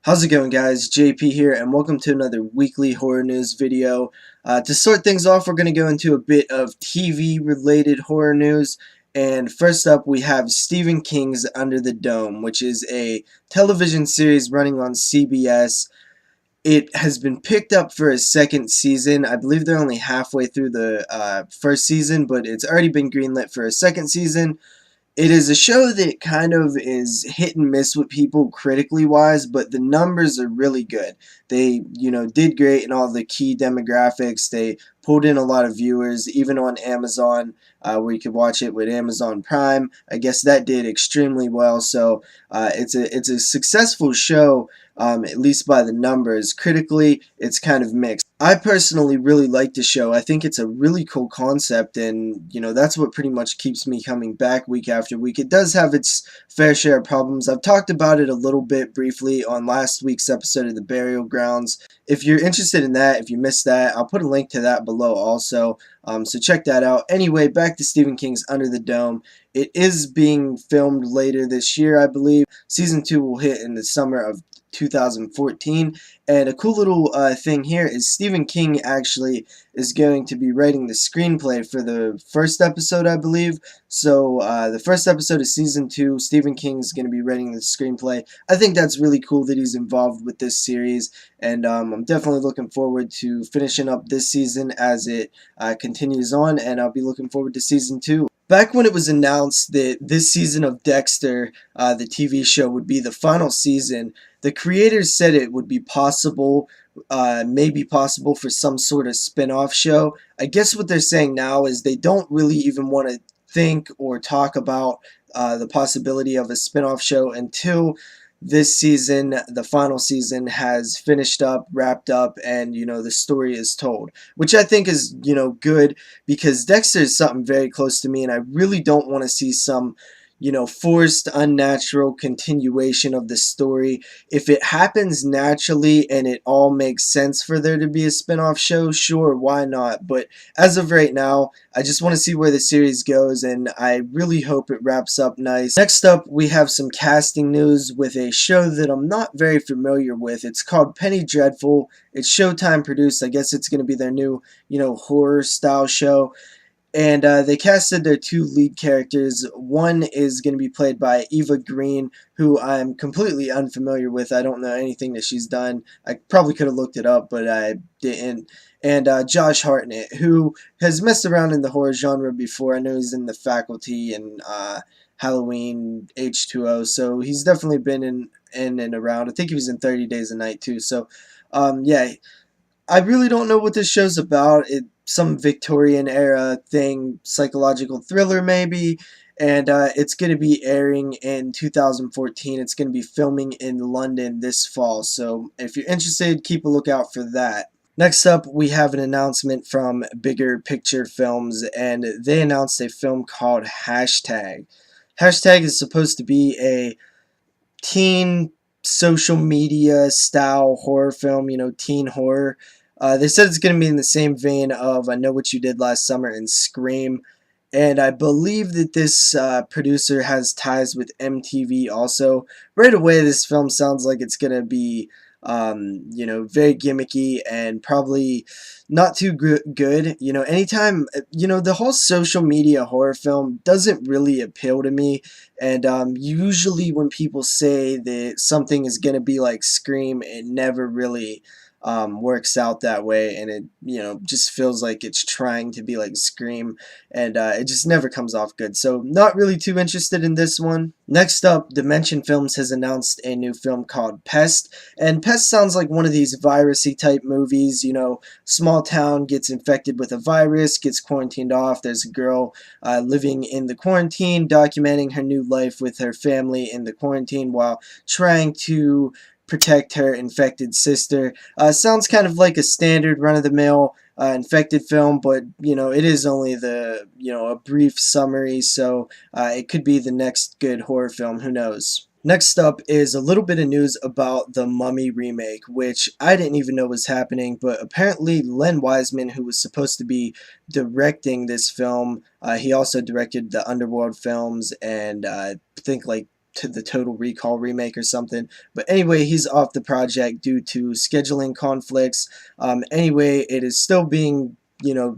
How's it going, guys? JP here, and welcome to another weekly horror news video. To start things off, we're going to go into a bit of TV-related horror news. And first up, we have Stephen King's Under the Dome, which is a television series running on CBS. It has been picked up for a second season. I believe they're only halfway through the first season, but it's already been greenlit for a second season. It is a show that kind of is hit and miss with people critically wise, but the numbers are really good. They, did great in all the key demographics. They pulled in a lot of viewers, even on Amazon, where you could watch it with Amazon Prime. I guess that did extremely well. So it's a successful show, at least by the numbers. Critically, it's kind of mixed. I personally really like the show. I think it's a really cool concept, and that's what pretty much keeps me coming back week after week. It does have its fair share of problems. I've talked about it a little bit briefly on last week's episode of The Burial Grounds. If you're interested in that, if you missed that, I'll put a link to that below also. So check that out. Anyway, back to Stephen King's Under the Dome. It is being filmed later this year, I believe. Season 2 will hit in the summer of 2014, and a cool little thing here is Stephen King actually is going to be writing the screenplay for the first episode, I believe. So the first episode of season 2, Stephen King's going to be writing the screenplay. I think that's really cool that he's involved with this series, and I'm definitely looking forward to finishing up this season as it continues on, and I'll be looking forward to season 2. Back when it was announced that this season of Dexter, the TV show, would be the final season, the creators said it would be possible, maybe possible for some sort of spin-off show. I guess what they're saying now is they don't really even want to think or talk about the possibility of a spin-off show until this season, the final season, has finished up, wrapped up, and the story is told, which I think is good, because Dexter is something very close to me, and I really don't want to see some forced, unnatural continuation of the story. If it happens naturally and it all makes sense for there to be a spin-off show, sure, why not? But as of right now, I just want to see where the series goes, and I really hope it wraps up nice. Next up, we have some casting news with a show that I'm not very familiar with. It's called Penny Dreadful. It's Showtime produced. I guess it's going to be their new, horror style show. And they casted their two lead characters. One is going to be played by Eva Green, who I'm completely unfamiliar with. I don't know anything that she's done. I probably could have looked it up, but I didn't. And Josh Hartnett, who has messed around in the horror genre before. I know he's in The Faculty and Halloween H2O, so he's definitely been in and around. I think he was in 30 Days a Night too. So, yeah, I really don't know what this show's about. Some Victorian era thing, psychological thriller maybe, and it's going to be airing in 2014. It's going to be filming in London this fall, so if you're interested, keep a lookout for that. Next up, we have an announcement from Bigger Picture Films, and they announced a film called Hashtag. Hashtag is supposed to be a teen social media style horror film, teen horror. They said it's going to be in the same vein of I Know What You Did Last Summer and Scream. And I believe that this producer has ties with MTV also. Right away, this film sounds like it's going to be, very gimmicky and probably not too good. Anytime, the whole social media horror film doesn't really appeal to me. And usually when people say that something is going to be like Scream, it never really works out that way, and it just feels like it's trying to be like Scream, and it just never comes off good. So not really too interested in this one. Next up, Dimension Films has announced a new film called Pest, and Pest sounds like one of these virusy type movies. Small town gets infected with a virus, gets quarantined off. There's a girl living in the quarantine, documenting her new life with her family in the quarantine while trying to protect her infected sister. Sounds kind of like a standard run-of-the-mill infected film, but it is only a brief summary, so it could be the next good horror film, who knows. Next up is a little bit of news about the Mummy remake, which I didn't even know was happening, but apparently Len Wiseman, who was supposed to be directing this film, he also directed the Underworld films, and I think like to the Total Recall remake or something. But anyway, he's off the project due to scheduling conflicts. Anyway, it is still being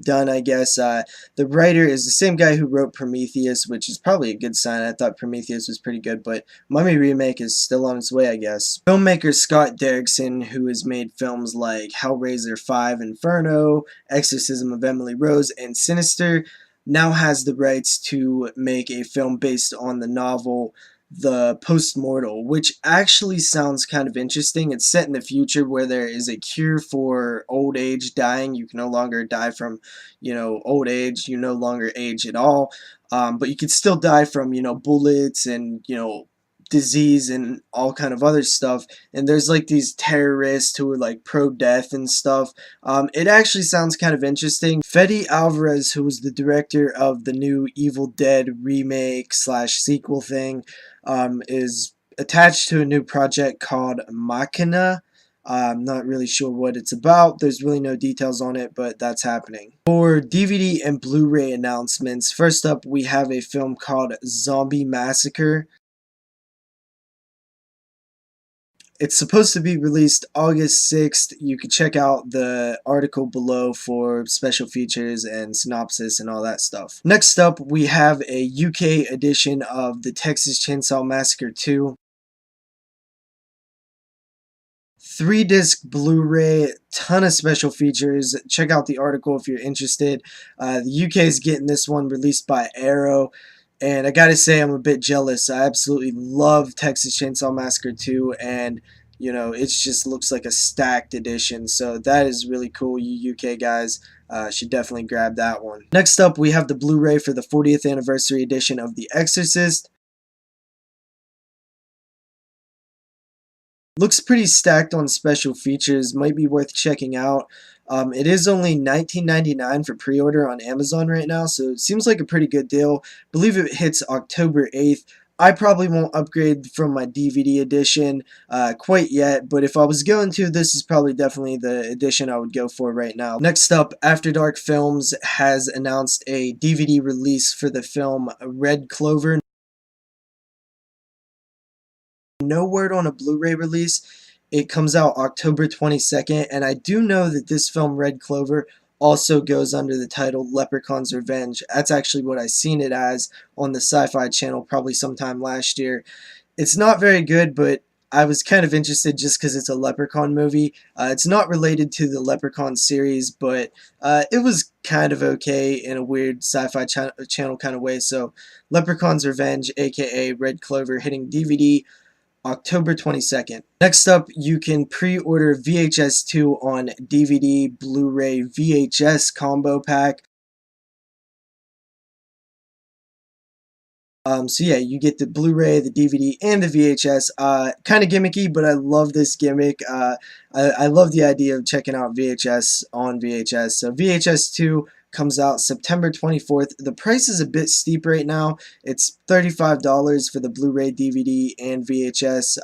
done, I guess. The writer is the same guy who wrote Prometheus, which is probably a good sign. I thought Prometheus was pretty good, but Mummy remake is still on its way, I guess. Filmmaker Scott Derrickson, who has made films like Hellraiser 5, Inferno, Exorcism of Emily Rose, and Sinister, now has the rights to make a film based on the novel The Postmortal, which actually sounds kind of interesting. It's set in the future where there is a cure for old age dying. You can no longer die from, old age. You no longer age at all. But you can still die from, bullets and, disease and all kind of other stuff. And there's like these terrorists who are like pro-death and stuff. It actually sounds kind of interesting. Fede Alvarez, who was the director of the new Evil Dead remake / sequel thing, is attached to a new project called Machina. I'm not really sure what it's about. There's really no details on it, but that's happening. For DVD and Blu-ray announcements, first up we have a film called Zombie Massacre. It's supposed to be released August 6th. You can check out the article below for special features and synopsis and all that stuff. Next up, we have a UK edition of the Texas Chainsaw Massacre 2. 3-disc Blu-ray, ton of special features. Check out the article if you're interested. The UK is getting this one released by Arrow. And I gotta say, I'm a bit jealous. I absolutely love Texas Chainsaw Massacre 2, and it just looks like a stacked edition. So that is really cool. You UK guys should definitely grab that one. Next up, we have the Blu-ray for the 40th anniversary edition of The Exorcist. Looks pretty stacked on special features, might be worth checking out. It is only $19.99 for pre-order on Amazon right now, so it seems like a pretty good deal. I believe it hits October 8th. I probably won't upgrade from my DVD edition quite yet, but if I was going to, this is probably definitely the edition I would go for right now. Next up, After Dark Films has announced a DVD release for the film Red Clover. No word on a Blu-ray release. It comes out October 22nd, and I do know that this film, Red Clover, also goes under the title Leprechaun's Revenge. That's actually what I seen it as on the Sci-Fi Channel probably sometime last year. It's not very good, but I was kind of interested just because it's a Leprechaun movie. It's not related to the Leprechaun series, but it was kind of okay in a weird Sci-Fi Channel kind of way. So Leprechaun's Revenge, aka Red Clover, hitting DVD October 22nd. Next up, you can pre-order VHS 2 on DVD, Blu-ray, VHS combo pack. So yeah, you get the Blu-ray, the DVD, and the VHS. Kind of gimmicky, but I love this gimmick. I love the idea of checking out VHS on VHS. So VHS 2 comes out September 24th. The price is a bit steep right now. It's $35 for the Blu-ray, DVD, and VHS.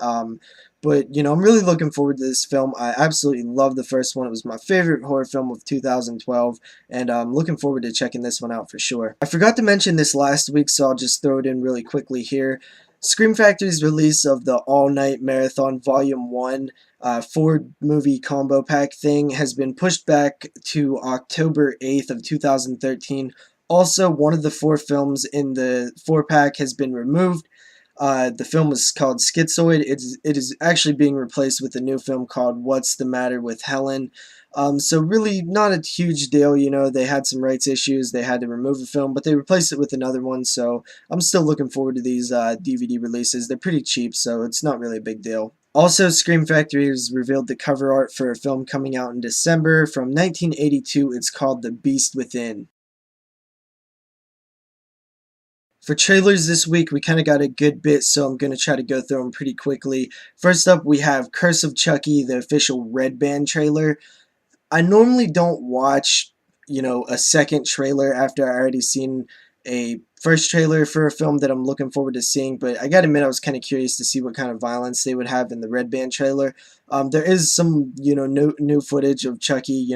But, I'm really looking forward to this film. I absolutely love the first one. It was my favorite horror film of 2012, and I'm looking forward to checking this one out for sure. I forgot to mention this last week, so I'll just throw it in really quickly here. Scream Factory's release of the All Night Marathon Volume 1 4-movie combo pack thing has been pushed back to October 8th of 2013. Also, one of the 4 films in the 4-pack has been removed. The film was called Schizoid. It is actually being replaced with a new film called What's the Matter with Helen. So really not a huge deal, they had some rights issues, they had to remove the film, but they replaced it with another one, so I'm still looking forward to these DVD releases. They're pretty cheap, so it's not really a big deal. Also, Scream Factory has revealed the cover art for a film coming out in December from 1982. It's called The Beast Within. For trailers this week, we kind of got a good bit, so I'm going to try to go through them pretty quickly. First up, we have Curse of Chucky, the official Red Band trailer. I normally don't watch, a second trailer after I already seen a first trailer for a film that I'm looking forward to seeing, but I gotta admit I was kind of curious to see what kind of violence they would have in the Red Band trailer. There is some, new footage of Chucky,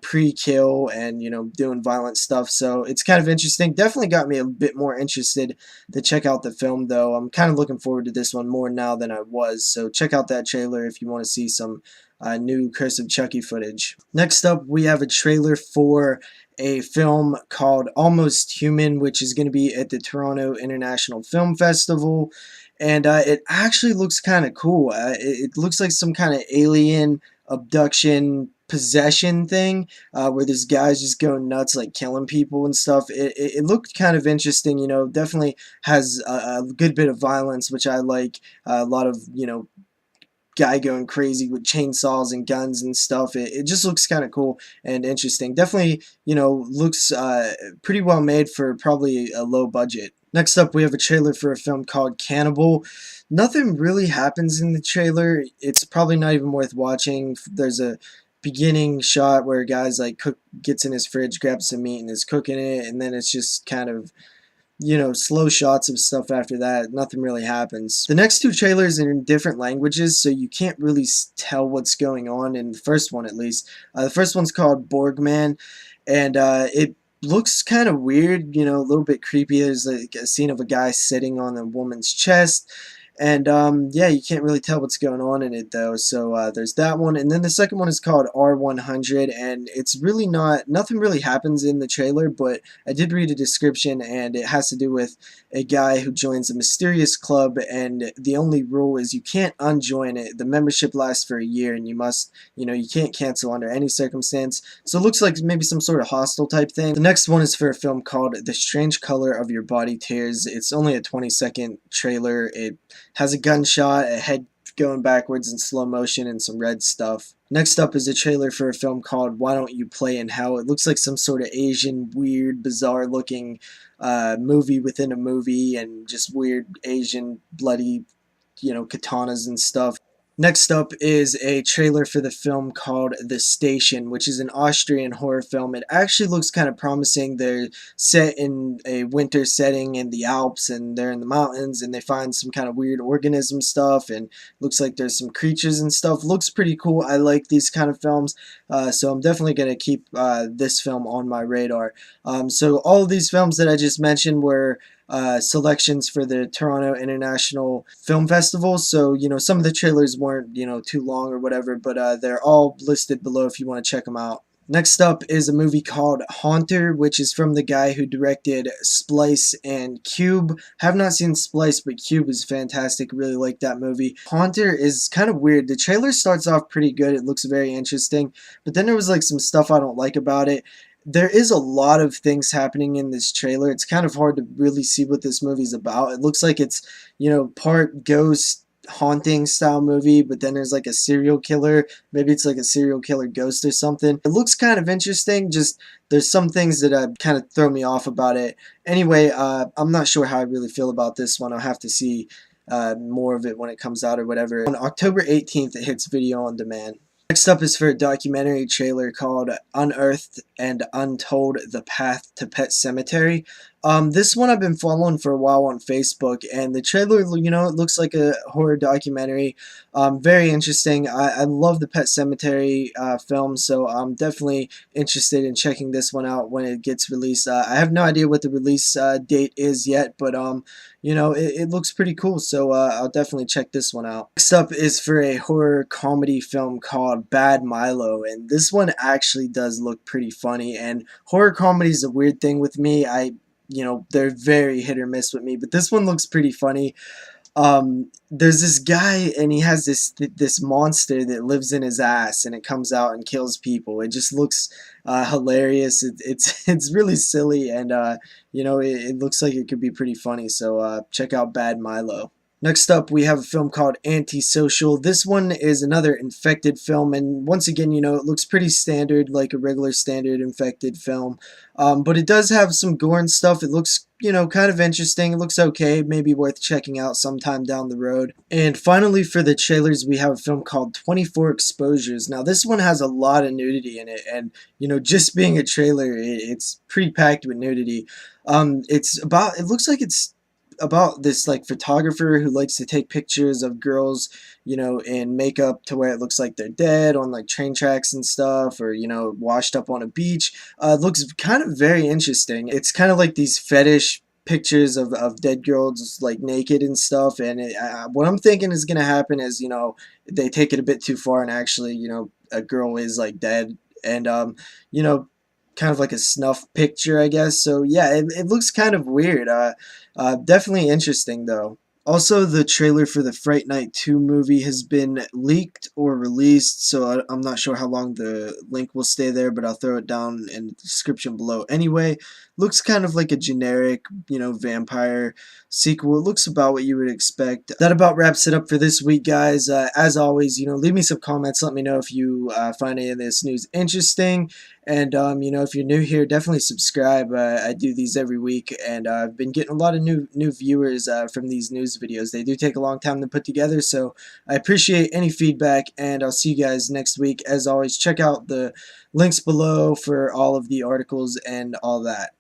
pre-kill and, doing violent stuff, so it's kind of interesting. Definitely got me a bit more interested to check out the film, though. I'm kind of looking forward to this one more now than I was, so check out that trailer if you want to see some new Curse of Chucky footage. Next up, we have a trailer for a film called Almost Human, which is going to be at the Toronto International Film Festival. And it actually looks kind of cool. It looks like some kind of alien abduction possession thing where this guy's just going nuts, like killing people and stuff. It looked kind of interesting, definitely has a good bit of violence, which I like. A lot of, guy going crazy with chainsaws and guns and stuff. It just looks kind of cool and interesting. Definitely, looks pretty well made for probably a low budget. Next up, we have a trailer for a film called Cannibal. Nothing really happens in the trailer. It's probably not even worth watching. There's a beginning shot where a guy's like gets in his fridge, grabs some meat and is cooking it, and then it's just kind of slow shots of stuff after that. Nothing really happens. The next two trailers are in different languages, so you can't really tell what's going on in the first one, at least. The first one's called Borgman, and it looks kind of weird, a little bit creepy. There's like a scene of a guy sitting on a woman's chest. And yeah, you can't really tell what's going on in it, though. So there's that one. And then the second one is called R100, and it's really nothing really happens in the trailer, but I did read a description, and it has to do with a guy who joins a mysterious club, and the only rule is you can't unjoin it. The membership lasts for a year, and you must, you can't cancel under any circumstance. So it looks like maybe some sort of hostel type thing. The next one is for a film called The Strange Color of Your Body Tears. It's only a 20-second trailer. It has a gunshot, a head going backwards in slow motion, and some red stuff. Next up is a trailer for a film called Why Don't You Play in Hell. It looks like some sort of Asian, weird, bizarre looking movie within a movie, and just weird Asian, bloody, katanas and stuff. Next up is a trailer for the film called The Station, which is an Austrian horror film. It actually looks kind of promising. They're set in a winter setting in the Alps, and they're in the mountains, and they find some kind of weird organism stuff, and looks like there's some creatures and stuff. Looks pretty cool. I like these kind of films, so I'm definitely going to keep this film on my radar. So all of these films that I just mentioned were selections for the Toronto International Film Festival. So, some of the trailers weren't, too long or whatever, but they're all listed below if you want to check them out. Next up is a movie called Haunter, which is from the guy who directed Splice and Cube. Have not seen Splice, but Cube is fantastic. Really like that movie. Haunter is kind of weird. The trailer starts off pretty good. It looks very interesting, but then there was like some stuff I don't like about it. There is a lot of things happening in this trailer. It's kind of hard to really see what this movie's about. It looks like it's, part ghost haunting style movie, but then there's like a serial killer. Maybe it's like a serial killer ghost or something. It looks kind of interesting. Just there's some things that kind of throw me off about it. Anyway, I'm not sure how I really feel about this one. I'll have to see more of it when it comes out or whatever. On October 18th, it hits video on demand. Next up is for a documentary trailer called Unearthed and Untold: The Path to Pet Cemetery. This one I've been following for a while on Facebook, and the trailer, it looks like a horror documentary. Very interesting. I love the Pet Cemetery film, so I'm definitely interested in checking this one out when it gets released. I have no idea what the release date is yet, but it looks pretty cool, so I'll definitely check this one out. Next up is for a horror comedy film called Bad Milo, and this one actually does look pretty funny, and horror comedy is a weird thing with me. They're very hit or miss with me, but this one looks pretty funny. There's this guy, and he has this monster that lives in his ass, and it comes out and kills people. It just looks hilarious. It's really silly, and it looks like it could be pretty funny. So check out Bad Milo. Next up, we have a film called Antisocial. This one is another infected film, and once again, it looks pretty standard, like a regular standard infected film. But it does have some gore and stuff. It looks, kind of interesting. It looks okay, maybe worth checking out sometime down the road. And finally, for the trailers, we have a film called 24 Exposures. Now, this one has a lot of nudity in it, and, just being a trailer, it's pretty packed with nudity. It looks like it's about this like photographer who likes to take pictures of girls, in makeup to where it looks like they're dead on like train tracks and stuff, or washed up on a beach. It looks kind of very interesting. It's kind of like these fetish pictures of dead girls like naked and stuff, and what I'm thinking is gonna happen is they take it a bit too far, and actually a girl is like dead, and you know kind of like a snuff picture, I guess. So yeah, it looks kind of weird. Definitely interesting though. Also, the trailer for the Fright Night 2 movie has been leaked or released, so I'm not sure how long the link will stay there, but I'll throw it down in the description below. Anyway, looks kind of like a generic, vampire sequel. It looks about what you would expect. That about wraps it up for this week, guys. As always, leave me some comments. Let me know if you find any of this news interesting. And, if you're new here, definitely subscribe. I do these every week, and I've been getting a lot of new viewers from these news videos. They do take a long time to put together, so I appreciate any feedback, and I'll see you guys next week. As always, check out the links below for all of the articles and all that.